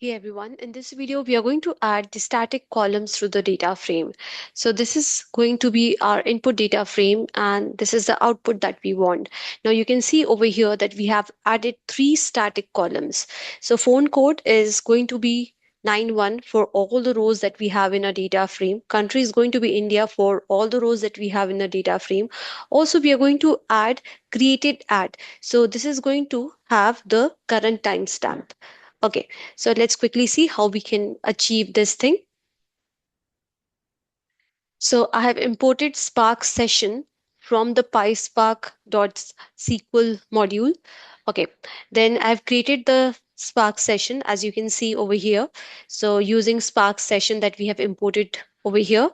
Hey everyone, in this video we are going to add the static columns to the data frame. So this is going to be our input data frame and this is the output that we want. Now you can see over here that we have added three static columns. So phone code is going to be 91 for all the rows that we have in a data frame. Country is going to be India for all the rows that we have in the data frame. Also we are going to add created at. So this is going to have the current timestamp. Okay, so let's quickly see how we can achieve this thing. So I have imported Spark session from the PySpark.SQL module. Okay, then I've created the Spark session as you can see over here. So using Spark session that we have imported over here,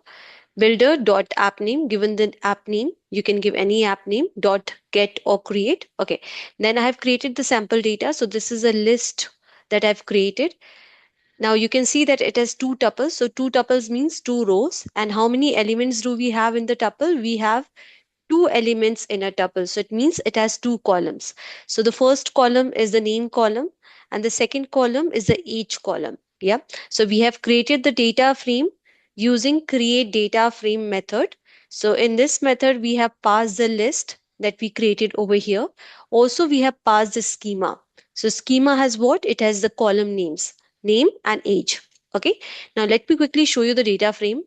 builder dot app name, given the app name, you can give any app name dot get or create. Okay, then I have created the sample data. So this is a list that I've created. Now you can see that it has two tuples. So two tuples means two rows. And how many elements do we have in the tuple? We have two elements in a tuple. So it means it has two columns. So the first column is the name column and the second column is the age column. Yeah. So we have created the data frame using create data frame method. So in this method, we have passed the list that we created over here. Also, we have passed the schema. So schema has what? It has the column names, name and age. Okay. Now let me quickly show you the data frame.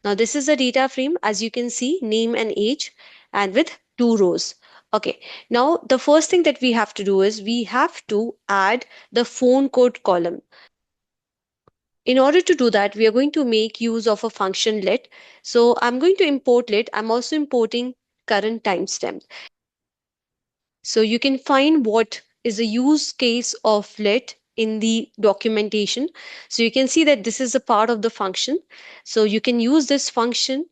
Now this is the data frame as you can see name and age and with two rows. Okay. Now the first thing that we have to do is we have to add the phone code column. In order to do that, we are going to make use of a function let. So I'm going to import let. I'm also importing current timestamp. So you can find what is the use case of let in the documentation. So you can see that this is a part of the function. So you can use this function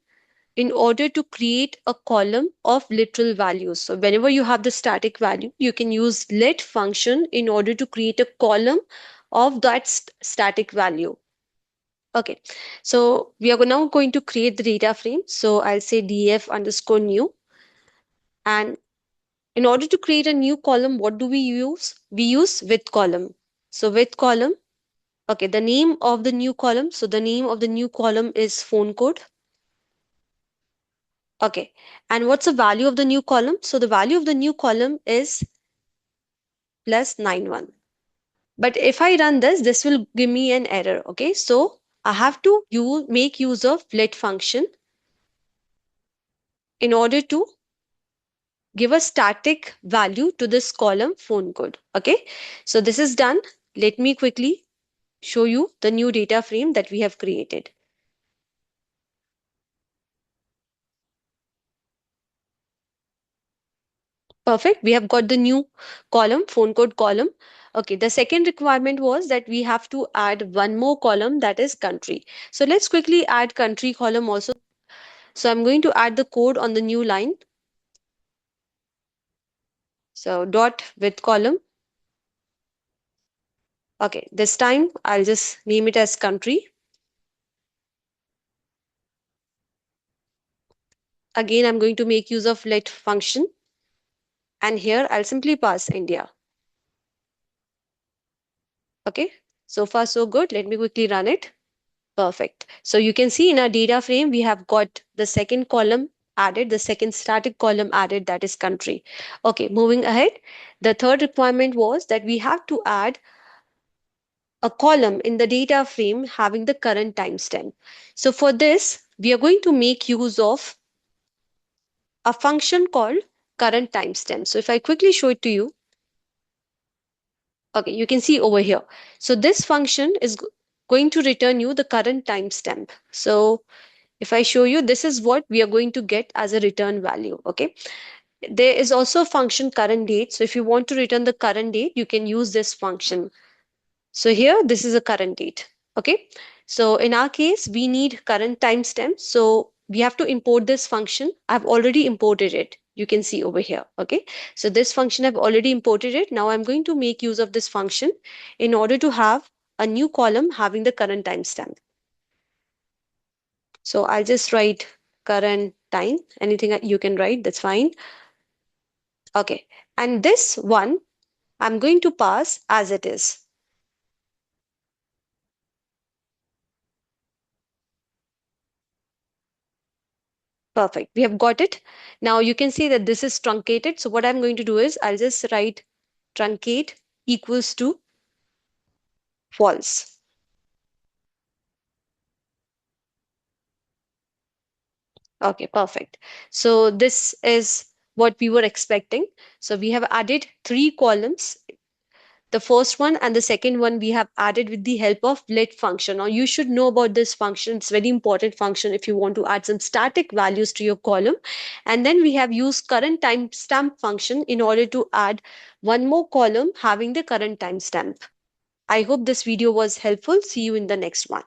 in order to create a column of literal values. So whenever you have the static value, you can use let function in order to create a column of that static value. Okay, so we are now going to create the data frame. So I'll say df underscore new. And in order to create a new column, what do we use? We use with column. So with column, okay, the name of the new column. So the name of the new column is phone code. Okay. And what's the value of the new column? So the value of the new column is plus 91. But if I run this, this will give me an error. Okay. So I have to make use of let function in order to give a static value to this column phone code. Okay. So this is done. Let me quickly show you the new data frame that we have created. Perfect. We have got the new column, phone code column. Okay, the second requirement was that we have to add one more column that is country. So let's quickly add country column also. So I'm going to add the code on the new line. So dot with column. Okay, this time I'll just name it as country. Again, I'm going to make use of let function. And here I'll simply pass India. Okay, so far so good. Let me quickly run it. Perfect. So you can see in our data frame, we have got the second column added, the second static column added, that is country. Okay, moving ahead. The third requirement was that we have to add a column in the data frame having the current timestamp. So for this, we are going to make use of a function called current timestamp. So if I quickly show it to you, okay, you can see over here. So this function is going to return you the current timestamp. So if I show you, this is what we are going to get as a return value. Okay. There is also a function current date. So if you want to return the current date, you can use this function. So here, this is a current date. Okay. So in our case, we need current timestamp. So we have to import this function. I've already imported it. You can see over here. Okay. So this function, I've already imported it. Now I'm going to make use of this function in order to have a new column having the current timestamp. So I'll just write current time. Anything that you can write, that's fine. Okay. And this one, I'm going to pass as it is. Perfect. We have got it. Now you can see that this is truncated. So what I'm going to do is I'll just write truncate equals to false. Okay, perfect. So this is what we were expecting. So we have added three columns. The first one and the second one we have added with the help of let function. Now you should know about this function. It's very important function if you want to add some static values to your column. And then we have used current timestamp function in order to add one more column having the current timestamp. I hope this video was helpful. See you in the next one.